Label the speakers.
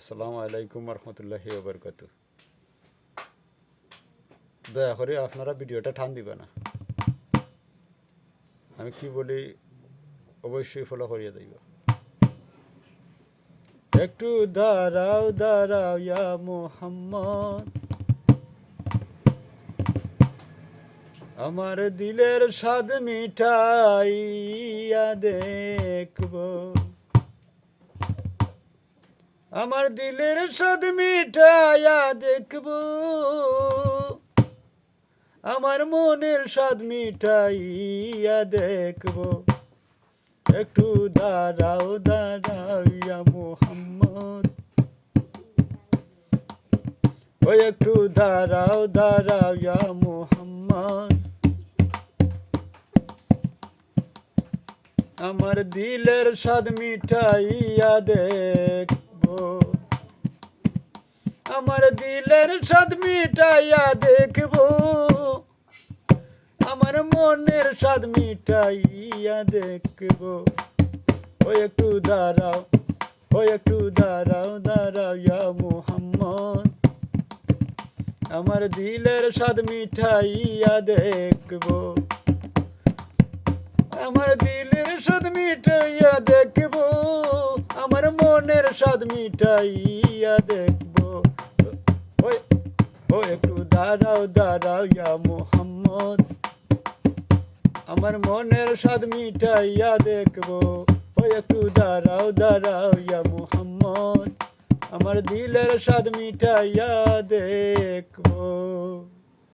Speaker 1: আসসালামু আলাইকুম রহমতুল্লাহি ওবরকাতু। দয়া করে আপনারা ভিডিওটা টান দিবে না, আমি কি বলি অবশ্যই ফলো করিয়ে যাইব। একটু দাঁড়াও দাঁড়াও ইয়া মুহাম্মদ, আমার দিলের স্বাদ মিঠাইয়া দেখবো, আমার দিলের স্বাদ মিঠাইয়া দেখবো, আমার মনের স্বাদ মিঠাইয়া দেখবো। একটু দাঁড়াও দাঁড়াও ইয়া মুহাম্মদ, ওই একটু দাঁড়াও দাঁড়াও ইয়া মুহাম্মদ, আমার দিলের স্বাদ মিঠাইয়া দেখবো, আমার দিলের স্বাদ মিঠাইয়া দেখবো, আমার মনের স্বাদ মিঠাইয়া দেখবো। ওই একটু দাঁড়াও, ওই একটু দাঁড়াও দাঁড়াও ইয়া মুহাম্মদ, আমার দিলের স্বাদ মিঠাইয়া দেখবো, আমার দিলের স্বাদ মিঠাইয়া দেখবো, আমার মনের স্বাদ মিঠাইয়া দেখবো। ওই ও একটু দাঁড়াও দাঁড়াও ইয়া মুহাম্মদ, আমার মনের স্বাদ মিঠাইয়া দেখবো। ওই একটু দাঁড়াও দাঁড়াও ইয়া মুহাম্মদ, আমার দিলের স্বাদ মিঠাইয়া দেখবো।